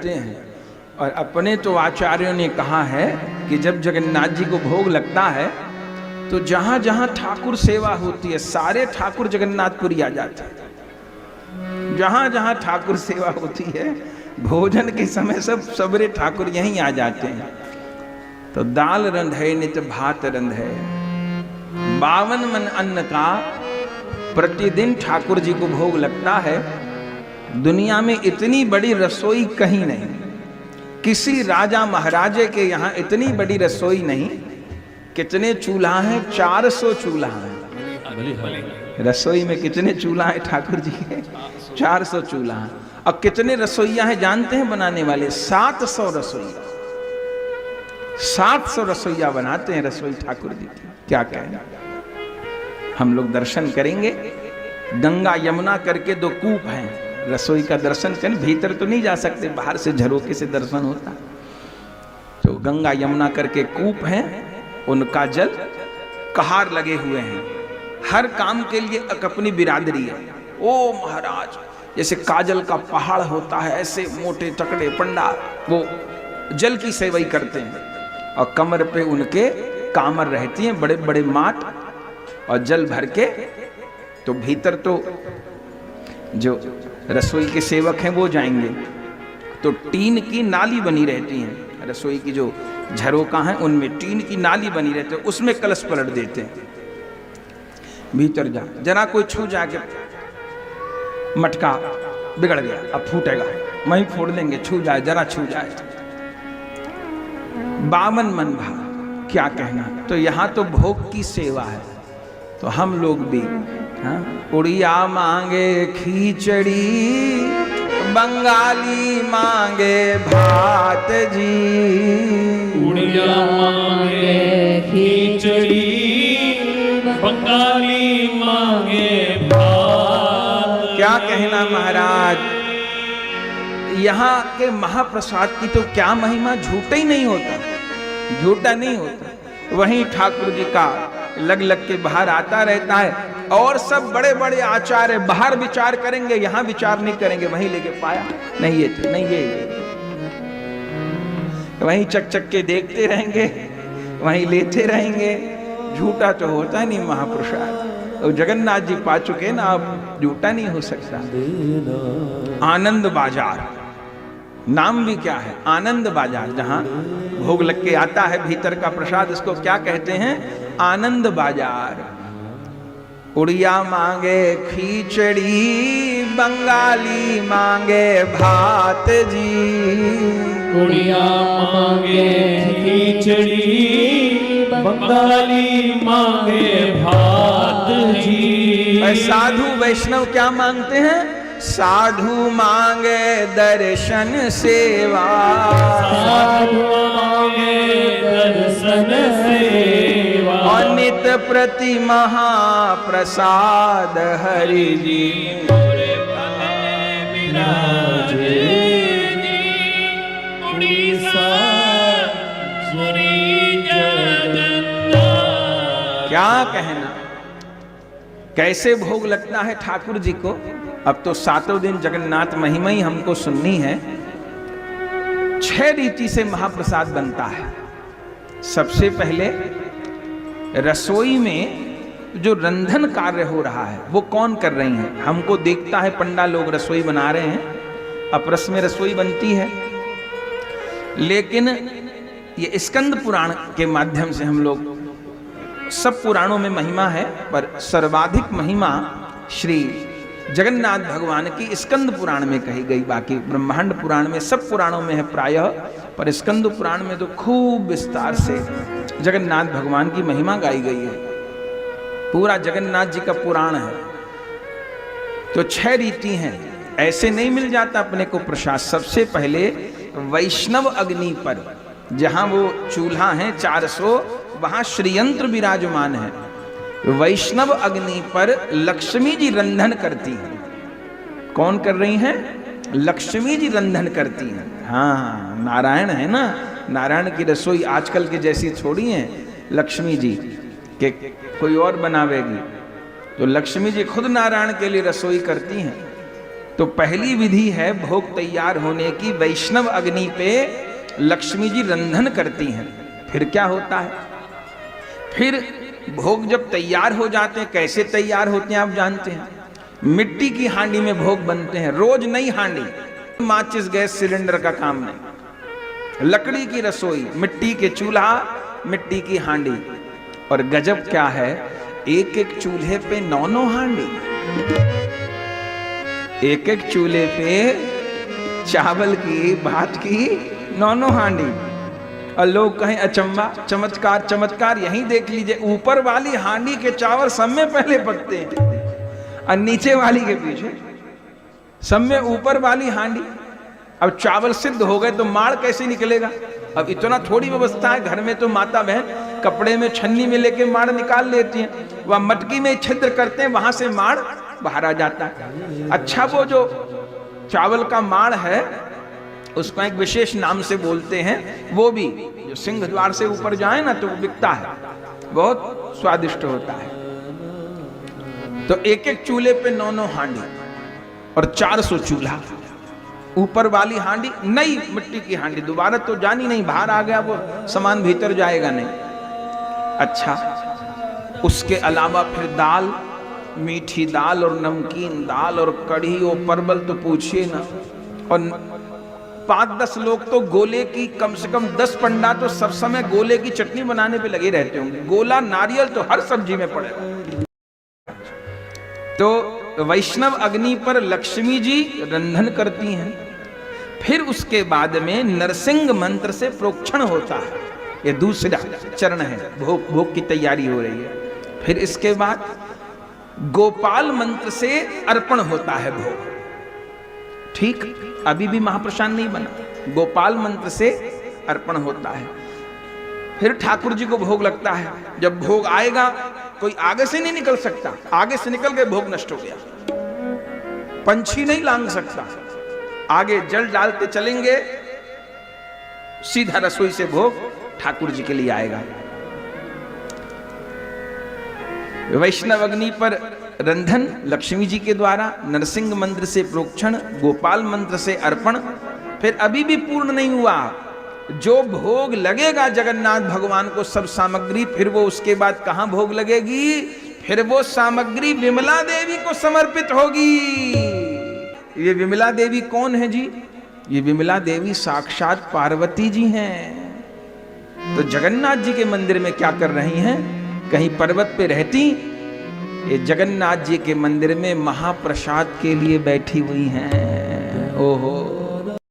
करते हैं। और अपने तो आचार्यों ने कहा है कि जब जगन्नाथ जी को भोग लगता है तो जहां जहां ठाकुर सेवा होती है सारे ठाकुर जगन्नाथपुरी आ जाते हैं। जहां जहां ठाकुर सेवा होती है भोजन के समय सब सबरे ठाकुर यहीं आ जाते हैं। तो दाल रंधे नित भात रंधे, 52 मन अन्न का प्रतिदिन ठाकुर जी को भोग लगता है। दुनिया में इतनी बड़ी रसोई कहीं नहीं, किसी राजा महाराजे के यहाँ इतनी बड़ी रसोई नहीं। कितने चूल्हा हैं? 400 चूल्हा हैं। रसोई में कितने चूल्हा हैं ठाकुर जी के? 400 चूल्हा हैं। और कितने रसोइया हैं जानते हैं बनाने वाले? 700 रसोइया। 700 रसोइया बनाते हैं रसोई ठाकुर जी की। क्या कहना। हम लोग दर्शन करेंगे। गंगा यमुना करके 2 कूप हैं, रसोई का दर्शन करें। भीतर तो नहीं जा सकते, बाहर से झरोके से दर्शन होता। तो गंगा यमुना करके कूप हैं, उनका जल कहार लगे हुए हैं। हर काम के लिए एक अपनी बिरादरी है। ओ महाराज, जैसे काजल का पहाड़ होता है ऐसे मोटे तकड़े पंडा वो जल की सेवा करते हैं। और कमर पे उनके कामर रहती हैं, बड़े बड़े माट, और जल भर के। तो भीतर तो जो रसोई के सेवक हैं वो जाएंगे तो टीन की नाली बनी रहती है। रसोई की जो झरोका है उनमें टीन की नाली बनी रहती है, उसमें कलश पलट देते हैं। भीतर जा, जरा कोई छू जाके मटका बिगड़ गया, अब फूटेगा, वहीं फोड़ देंगे। छू जाए, जरा छू जाए। 52 मन भाव, क्या कहना। तो यहाँ तो भोग की सेवा है। तो हम लोग भी उड़िया मांगे खिचड़ी, बंगाली मांगे भात जी। उड़िया मांगे खिचड़ी, बंगाली मांगे भात। क्या कहना महाराज। यहाँ के महाप्रसाद की तो क्या महिमा, झूठा ही नहीं होता, झूठा नहीं होता। वहीं ठाकुर जी का लग लग के बाहर आता रहता है। और सब बड़े बड़े आचार्य बाहर विचार करेंगे, यहाँ विचार नहीं करेंगे। वहीं लेके पाया नहीं, ये थे, नहीं ये वहीं चक चक के देखते रहेंगे, वहीं लेते रहेंगे। झूठा तो होता नहीं महाप्रसाद। और जगन्नाथ जी पा चुके ना, अब झूठा नहीं हो सकता। आनंद बाजार नाम भी क्या है, आनंद बाजार। जहां भोग लग के आता है भीतर का प्रसाद, इसको क्या कहते हैं? आनंद बाजार। उड़िया मांगे खिचड़ी, बंगाली मांगे भात जी। उड़िया मांगे खिचड़ी, बंगाली मांगे भात जी। साधु वैष्णव क्या मांगते हैं? साधु मांगे दर्शन सेवा, साधु मांगे दर्शन सेवा। और नित प्रति महाप्रसाद हरि जी। क्या कहना। कैसे भोग लगता है ठाकुर जी को। अब तो 7 दिन जगन्नाथ महिमा ही हमको सुननी है। 6 रीति से महाप्रसाद बनता है। सबसे पहले रसोई में जो रंधन कार्य हो रहा है वो कौन कर रही हैं? हमको देखता है पंडा लोग रसोई बना रहे हैं, अपरस में रसोई बनती है। लेकिन ये स्कंद पुराण के माध्यम से हम लोग, सब पुराणों में महिमा है पर सर्वाधिक महिमा श्री जगन्नाथ भगवान की स्कंद पुराण में कही गई। बाकी ब्रह्मांड पुराण में, सब पुराणों में है प्रायः, पर स्कंद पुराण में तो खूब विस्तार से जगन्नाथ भगवान की महिमा गाई गई है। पूरा जगन्नाथ जी का पुराण है। तो 6 रीति हैं। ऐसे नहीं मिल जाता अपने को प्रसाद। सबसे पहले वैष्णव अग्नि पर, जहां वो चूल्हा है 400, वहां श्रीयंत्र विराजमान है। वैष्णव अग्नि पर लक्ष्मी जी रंधन करती हैं। कौन कर रही हैं? लक्ष्मी जी रंधन करती हैं। हाँ, नारायण है ना, नारायण की रसोई आजकल की जैसी थोड़ी है लक्ष्मी जी के कोई और बनावेगी। तो लक्ष्मी जी खुद नारायण के लिए रसोई करती हैं। तो पहली विधि है भोग तैयार होने की, वैष्णव अग्नि पे लक्ष्मी जी रंधन करती हैं। फिर क्या होता है, फिर भोग जब तैयार हो जाते हैं, कैसे तैयार होते हैं आप जानते हैं, मिट्टी की हांडी में भोग बनते हैं, रोज नई हांडी, माचिस गैस सिलेंडर का काम नहीं, लकड़ी की रसोई, मिट्टी के चूल्हा, मिट्टी की हांडी। और गजब क्या है, एक एक चूल्हे पे 9-9 हांडी, एक एक चूल्हे पे चावल की, भात की 9-9 हांडी। और लोग कहें अचंबा, चमत्कार चमत्कार, यहीं देख लीजिए, ऊपर वाली हांडी के चावल सब में पहले पकते हैं और नीचे वाली के पीछे, सब में ऊपर वाली हांडी। अब चावल सिद्ध हो गए तो माड़ कैसे निकलेगा, अब इतना थोड़ी व्यवस्था है, घर में तो माता बहन कपड़े में छन्नी में लेके माड़ निकाल लेती हैं, वह मटकी में छिद्र करते हैं, वहां से माड़ बाहर आ जाता है। अच्छा, वो जो चावल का माड़ है उसको एक विशेष नाम से बोलते हैं, वो भी जो सिंह द्वार से ऊपर जाए ना तो वो बिकता है, बहुत स्वादिष्ट होता है। तो एक एक चूल्हे पे 9-9 हांडी और 400 चूल्हा। ऊपर वाली हांडी नई मिट्टी की हांडी, दोबारा तो जानी नहीं, बाहर आ गया वो सामान भीतर जाएगा नहीं। अच्छा, उसके अलावा फिर दाल, मीठी दाल और नमकीन दाल और कढ़ी और परवल तो पूछिए ना। और 5-10 लोग तो गोले की, कम से कम 10 पंडा तो सब समय गोले की चटनी बनाने पे लगे रहते होंगे। गोला नारियल तो हर सब्जी में पड़ेगा। तो वैष्णव अग्नि पर लक्ष्मी जी रंधन करती हैं। फिर उसके बाद में नरसिंह मंत्र से प्रोक्षण होता है, ये दूसरा चरण है, भोग की तैयारी हो रही है। फिर इसके बाद गोपाल मंत्र से अर्पण होता है भोग। ठीक, अभी भी महाप्रसाद नहीं बना, गोपाल मंत्र से अर्पण होता है। फिर ठाकुर जी को भोग लगता है। जब भोग आएगा कोई आगे से नहीं निकल सकता, आगे से निकल के भोग नष्ट हो गया, पंछी नहीं लांग सकता। आगे जल डालते चलेंगे, सीधा रसोई से भोग ठाकुर जी के लिए आएगा। वैष्णव अग्नि पर रंधन लक्ष्मी जी के द्वारा, नरसिंह मंत्र से प्रोक्षण, गोपाल मंत्र से अर्पण। फिर अभी भी पूर्ण नहीं हुआ, जो भोग लगेगा जगन्नाथ भगवान को सब सामग्री, फिर वो उसके बाद कहां भोग लगेगी, फिर वो सामग्री विमला देवी को समर्पित होगी। ये विमला देवी कौन है जी, ये विमला देवी साक्षात पार्वती जी हैं। तो जगन्नाथ जी के मंदिर में क्या कर रही हैं, कहीं पर्वत पे रहती, ये जगन्नाथ जी के मंदिर में महाप्रसाद के लिए बैठी हुई हैं। ओहो,